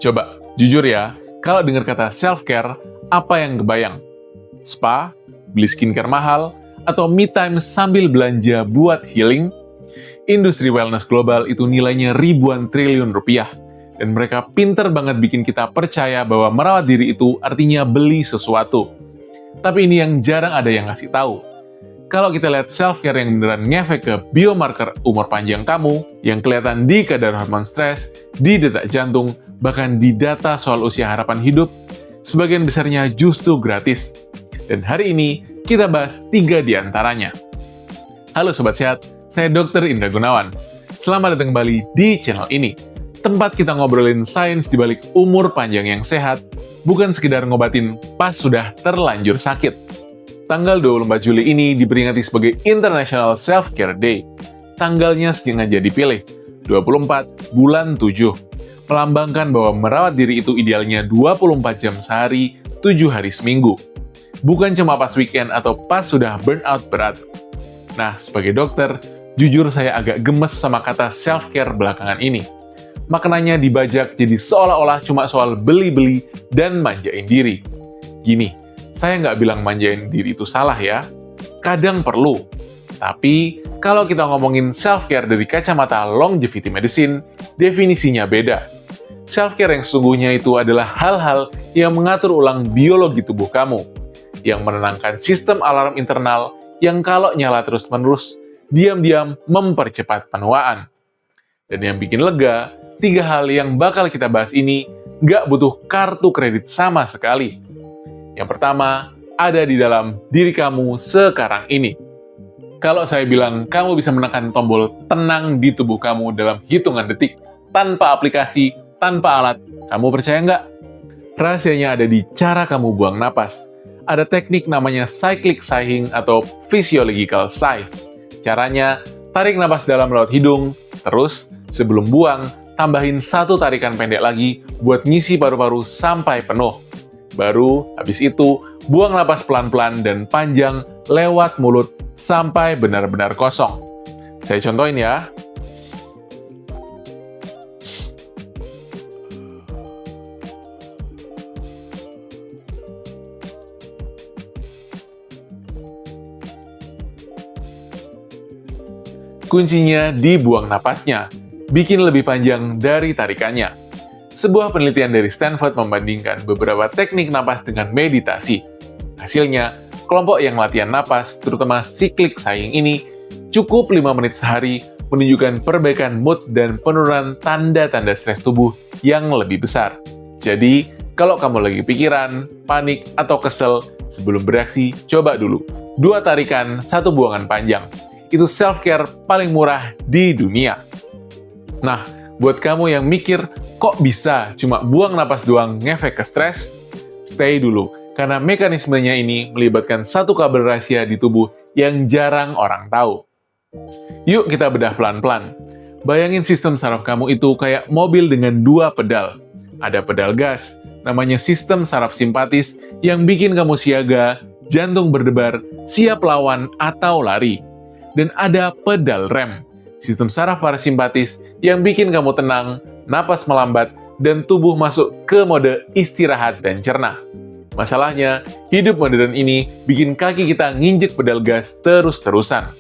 Coba, jujur ya, kalau dengar kata self-care, apa yang kebayang? Spa, beli skincare mahal, atau me time sambil belanja buat healing? Industri wellness global itu nilainya ribuan triliun rupiah, dan mereka pinter banget bikin kita percaya bahwa merawat diri itu artinya beli sesuatu. Tapi ini yang jarang ada yang ngasih tahu. Kalau kita lihat self-care yang beneran ngefek ke biomarker umur panjang kamu, yang kelihatan di kadar hormon stres, di detak jantung, bahkan di data soal usia harapan hidup, sebagian besarnya justru gratis. Dan hari ini, kita bahas 3 di antaranya. Halo Sobat Sehat, saya Dr. Indra Gunawan. Selamat datang kembali di channel ini, tempat kita ngobrolin sains di balik umur panjang yang sehat, bukan sekedar ngobatin pas sudah terlanjur sakit. Tanggal 24 Juli ini diperingati sebagai International Self-Care Day. Tanggalnya sengaja dipilih, 24 bulan 7. Melambangkan bahwa merawat diri itu idealnya 24 jam sehari, 7 hari seminggu. Bukan cuma pas weekend atau pas sudah burnout berat. Nah, sebagai dokter, jujur saya agak gemes sama kata self-care belakangan ini. Maknanya dibajak jadi seolah-olah cuma soal beli-beli dan manjain diri. Gini, saya nggak bilang manjain diri itu salah ya, kadang perlu. Tapi, kalau kita ngomongin self-care dari kacamata longevity medicine, definisinya beda. Self-care yang sesungguhnya itu adalah hal-hal yang mengatur ulang biologi tubuh kamu, yang menenangkan sistem alarm internal yang kalau nyala terus-menerus, diam-diam mempercepat penuaan. Dan yang bikin lega, 3 hal yang bakal kita bahas ini nggak butuh kartu kredit sama sekali. Yang pertama, ada di dalam diri kamu sekarang ini. Kalau saya bilang kamu bisa menekan tombol tenang di tubuh kamu dalam hitungan detik, tanpa aplikasi, tanpa alat, kamu percaya nggak? Rahasianya ada di cara kamu buang napas. Ada teknik namanya cyclic sighing atau physiological sigh. Caranya, tarik napas dalam lewat hidung, terus sebelum buang, tambahin 1 tarikan pendek lagi buat ngisi paru-paru sampai penuh. Baru, habis itu, buang napas pelan-pelan dan panjang lewat mulut sampai benar-benar kosong. Saya contohin ya. Kuncinya di buang napasnya, bikin lebih panjang dari tarikannya. Sebuah penelitian dari Stanford membandingkan beberapa teknik napas dengan meditasi. Hasilnya, kelompok yang latihan napas, terutama cyclic sighing ini, cukup 5 menit sehari menunjukkan perbaikan mood dan penurunan tanda-tanda stres tubuh yang lebih besar. Jadi, kalau kamu lagi pikiran, panik, atau kesel, sebelum bereaksi, coba dulu. 2 tarikan, 1 buangan panjang. Itu self-care paling murah di dunia. Nah, buat kamu yang mikir, kok bisa cuma buang napas doang ngefek ke stres? Stay dulu, karena mekanismenya ini melibatkan 1 kabel rahasia di tubuh yang jarang orang tahu. Yuk kita bedah pelan-pelan. Bayangin sistem saraf kamu itu kayak mobil dengan 2 pedal. Ada pedal gas, namanya sistem saraf simpatis, yang bikin kamu siaga, jantung berdebar, siap lawan atau lari. Dan ada pedal rem, sistem saraf parasimpatis yang bikin kamu tenang, napas melambat, dan tubuh masuk ke mode istirahat dan cerna. Masalahnya, hidup modern ini bikin kaki kita nginjek pedal gas terus-terusan.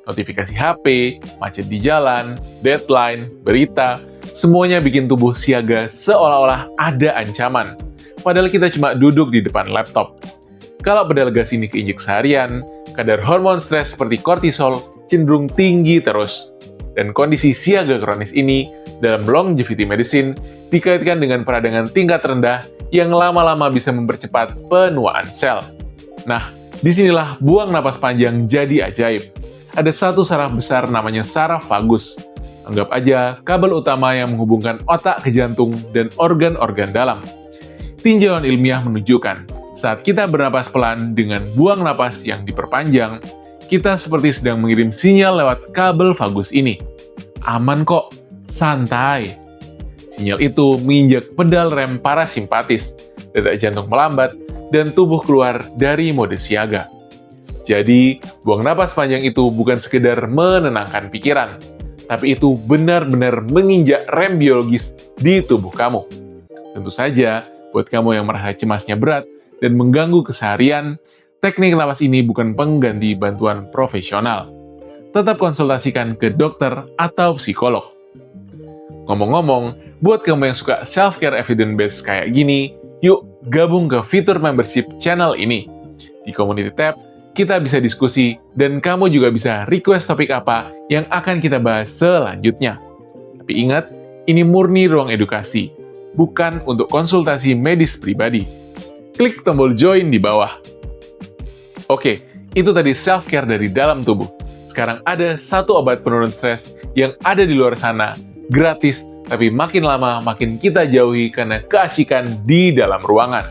Notifikasi HP, macet di jalan, deadline, berita, semuanya bikin tubuh siaga seolah-olah ada ancaman. Padahal kita cuma duduk di depan laptop. Kalau pedal gas ini keinjek seharian, kadar hormon stres seperti kortisol cenderung tinggi terus. Dan kondisi siaga kronis ini dalam longevity medicine dikaitkan dengan peradangan tingkat rendah yang lama-lama bisa mempercepat penuaan sel. Nah, disinilah buang napas panjang jadi ajaib. Ada 1 saraf besar namanya saraf vagus. Anggap aja kabel utama yang menghubungkan otak ke jantung dan organ-organ dalam. Tinjauan ilmiah menunjukkan, saat kita bernapas pelan dengan buang napas yang diperpanjang, kita seperti sedang mengirim sinyal lewat kabel vagus ini. Aman kok, santai. Sinyal itu menginjak pedal rem parasimpatis, detak jantung melambat, dan tubuh keluar dari mode siaga. Jadi, buang napas panjang itu bukan sekedar menenangkan pikiran, tapi itu benar-benar menginjak rem biologis di tubuh kamu. Tentu saja, buat kamu yang merasa cemasnya berat dan mengganggu keseharian, teknik napas ini bukan pengganti bantuan profesional. Tetap konsultasikan ke dokter atau psikolog. Ngomong-ngomong, buat kamu yang suka self-care evidence-based kayak gini, yuk gabung ke fitur membership channel ini. Di Community tab, kita bisa diskusi dan kamu juga bisa request topik apa yang akan kita bahas selanjutnya. Tapi ingat, ini murni ruang edukasi, bukan untuk konsultasi medis pribadi. Klik tombol join di bawah. Oke, itu tadi self-care dari dalam tubuh. Sekarang ada satu obat penurun stres yang ada di luar sana, gratis, tapi makin lama makin kita jauhi karena keasikan di dalam ruangan.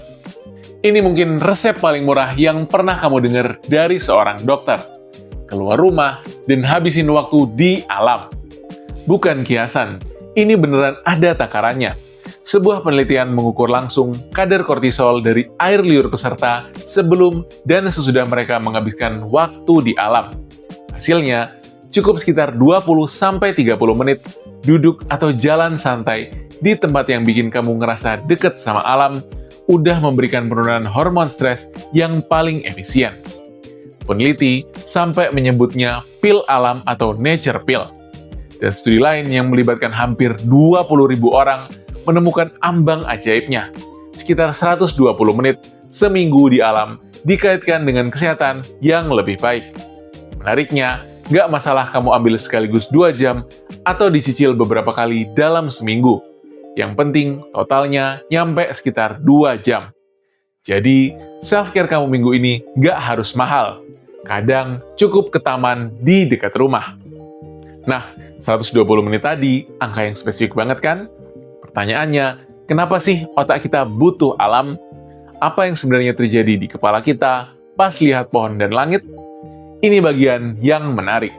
Ini mungkin resep paling murah yang pernah kamu dengar dari seorang dokter. Keluar rumah dan habisin waktu di alam. Bukan kiasan, ini beneran ada takarannya. Sebuah penelitian mengukur langsung kadar kortisol dari air liur peserta sebelum dan sesudah mereka menghabiskan waktu di alam. Hasilnya, cukup sekitar 20-30 menit duduk atau jalan santai di tempat yang bikin kamu ngerasa deket sama alam, udah memberikan penurunan hormon stres yang paling efisien. Peneliti sampai menyebutnya pil alam atau nature pill. Dan studi lain yang melibatkan hampir 20.000 orang menemukan ambang ajaibnya. Sekitar 120 menit seminggu di alam dikaitkan dengan kesehatan yang lebih baik. Menariknya, nggak masalah kamu ambil sekaligus 2 jam atau dicicil beberapa kali dalam seminggu. Yang penting, totalnya nyampe sekitar 2 jam. Jadi, self-care kamu minggu ini nggak harus mahal. Kadang cukup ke taman di dekat rumah. Nah, 120 menit tadi, angka yang spesifik banget kan? Pertanyaannya, kenapa sih otak kita butuh alam? Apa yang sebenarnya terjadi di kepala kita pas lihat pohon dan langit? Ini bagian yang menarik.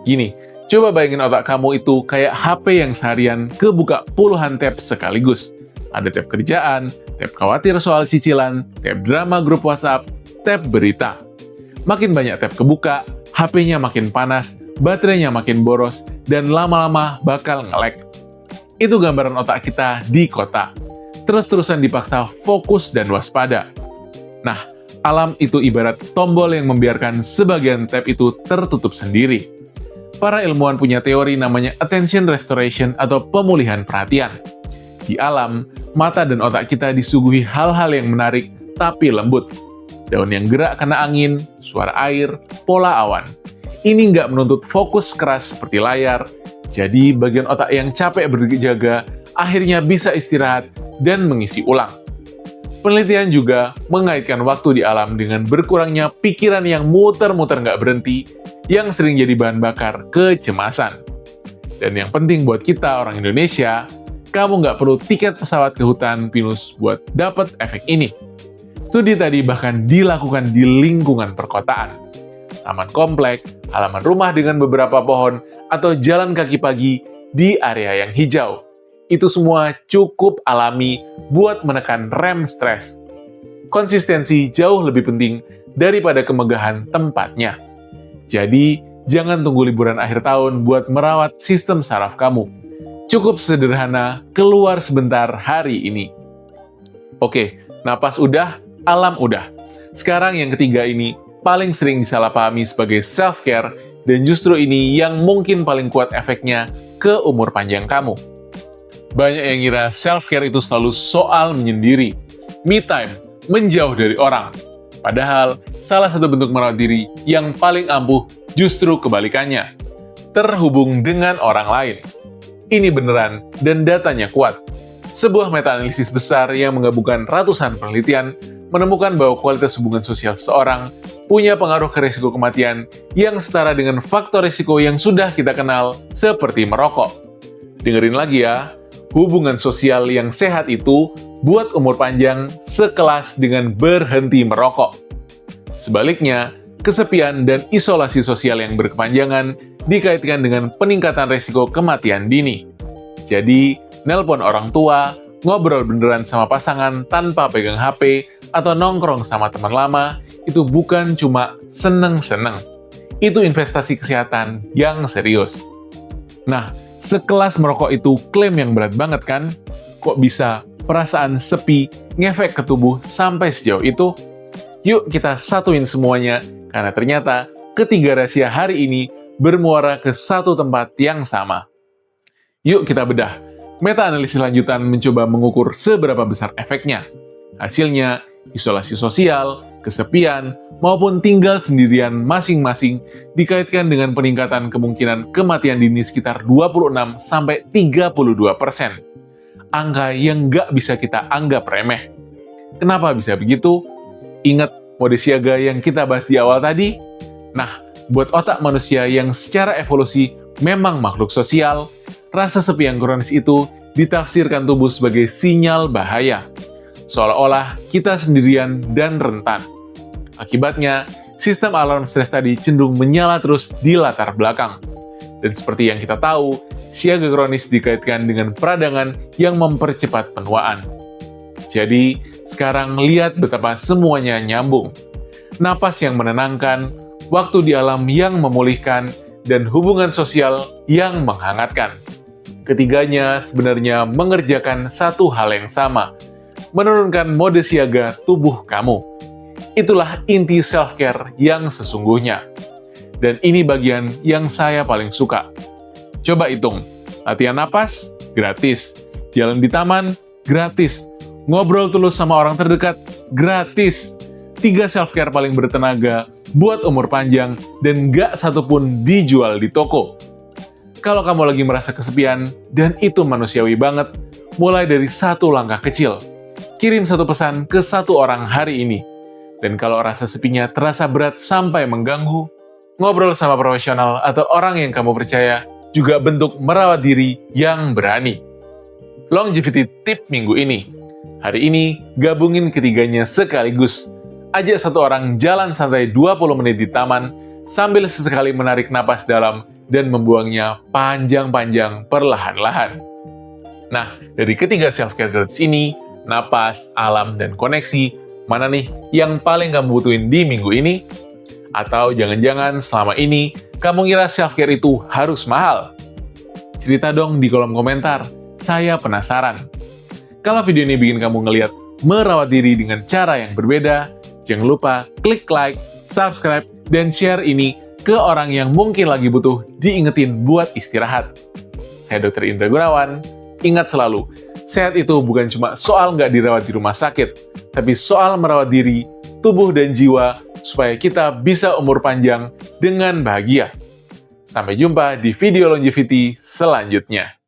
Gini, coba bayangin otak kamu itu kayak HP yang seharian kebuka puluhan tab sekaligus. Ada tab kerjaan, tab khawatir soal cicilan, tab drama grup WhatsApp, tab berita. Makin banyak tab kebuka, HP-nya makin panas, baterainya makin boros, dan lama-lama bakal nge-lag. Itu gambaran otak kita di kota. Terus-terusan dipaksa fokus dan waspada. Nah, alam itu ibarat tombol yang membiarkan sebagian tab itu tertutup sendiri. Para ilmuwan punya teori namanya attention restoration atau pemulihan perhatian. Di alam, mata dan otak kita disuguhi hal-hal yang menarik tapi lembut. Daun yang gerak kena angin, suara air, pola awan. Ini nggak menuntut fokus keras seperti layar, jadi bagian otak yang capek berjaga akhirnya bisa istirahat dan mengisi ulang. Penelitian juga mengaitkan waktu di alam dengan berkurangnya pikiran yang muter-muter nggak berhenti, yang sering jadi bahan bakar kecemasan. Dan yang penting buat kita orang Indonesia, kamu nggak perlu tiket pesawat ke hutan pinus buat dapat efek ini. Studi tadi bahkan dilakukan di lingkungan perkotaan. Taman komplek, halaman rumah dengan beberapa pohon, atau jalan kaki pagi di area yang hijau. Itu semua cukup alami buat menekan rem stres. Konsistensi jauh lebih penting daripada kemegahan tempatnya. Jadi, jangan tunggu liburan akhir tahun buat merawat sistem saraf kamu. Cukup sederhana, keluar sebentar hari ini. Oke, napas udah, alam udah. Sekarang yang ketiga ini paling sering disalahpahami sebagai self-care, dan justru ini yang mungkin paling kuat efeknya ke umur panjang kamu. Banyak yang ngira self-care itu selalu soal menyendiri, me time, menjauh dari orang. Padahal, salah satu bentuk merawat diri yang paling ampuh justru kebalikannya, terhubung dengan orang lain. Ini beneran, dan datanya kuat. Sebuah meta-analisis besar yang menggabungkan ratusan penelitian menemukan bahwa kualitas hubungan sosial seseorang punya pengaruh ke risiko kematian yang setara dengan faktor risiko yang sudah kita kenal, seperti merokok. Dengerin lagi ya, hubungan sosial yang sehat itu buat umur panjang sekelas dengan berhenti merokok. Sebaliknya, kesepian dan isolasi sosial yang berkepanjangan dikaitkan dengan peningkatan risiko kematian dini. Jadi, nelpon orang tua, ngobrol beneran sama pasangan tanpa pegang HP, atau nongkrong sama teman lama, itu bukan cuma seneng-seneng. Itu investasi kesehatan yang serius. Nah, sekelas merokok itu klaim yang berat banget kan? Kok bisa perasaan sepi ngefek ke tubuh sampai sejauh itu? Yuk kita satuin semuanya, karena ternyata ketiga rahasia hari ini bermuara ke satu tempat yang sama. Yuk kita bedah. Meta-analisis lanjutan mencoba mengukur seberapa besar efeknya. Hasilnya, isolasi sosial, kesepian, maupun tinggal sendirian masing-masing dikaitkan dengan peningkatan kemungkinan kematian dini sekitar 26-32%. Angka yang nggak bisa kita anggap remeh. Kenapa bisa begitu? Ingat mode siaga yang kita bahas di awal tadi? Nah, buat otak manusia yang secara evolusi memang makhluk sosial, rasa sepi yang kronis itu ditafsirkan tubuh sebagai sinyal bahaya. Seolah-olah kita sendirian dan rentan. Akibatnya, sistem alarm stres tadi cenderung menyala terus di latar belakang. Dan seperti yang kita tahu, siaga kronis dikaitkan dengan peradangan yang mempercepat penuaan. Jadi, sekarang lihat betapa semuanya nyambung. Napas yang menenangkan, waktu di alam yang memulihkan, dan hubungan sosial yang menghangatkan. Ketiganya sebenarnya mengerjakan satu hal yang sama, menurunkan mode siaga tubuh kamu. Itulah inti self-care yang sesungguhnya. Dan ini bagian yang saya paling suka. Coba hitung, latihan napas, gratis. Jalan di taman, gratis. Ngobrol tulus sama orang terdekat, gratis. 3 self-care paling bertenaga, buat umur panjang, dan nggak satupun dijual di toko. Kalau kamu lagi merasa kesepian, dan itu manusiawi banget, mulai dari satu langkah kecil. Kirim satu pesan ke satu orang hari ini. Dan kalau rasa sepinya terasa berat sampai mengganggu, ngobrol sama profesional atau orang yang kamu percaya juga bentuk merawat diri yang berani. Longevity tip minggu ini. Hari ini, gabungin ketiganya sekaligus. Ajak satu orang jalan santai 20 menit di taman, sambil sesekali menarik napas dalam dan membuangnya panjang-panjang perlahan-lahan. Nah, dari ketiga self-care gratis ini, napas, alam, dan koneksi, mana nih yang paling kamu butuhin di minggu ini? Atau jangan-jangan selama ini, kamu ngira self-care itu harus mahal? Cerita dong di kolom komentar, saya penasaran. Kalau video ini bikin kamu ngeliat merawat diri dengan cara yang berbeda, jangan lupa klik like, subscribe, dan share ini ke orang yang mungkin lagi butuh diingetin buat istirahat. Saya Dr. Indra Gunawan, ingat selalu, sehat itu bukan cuma soal nggak dirawat di rumah sakit, tapi soal merawat diri, tubuh, dan jiwa supaya kita bisa umur panjang dengan bahagia. Sampai jumpa di video longevity selanjutnya.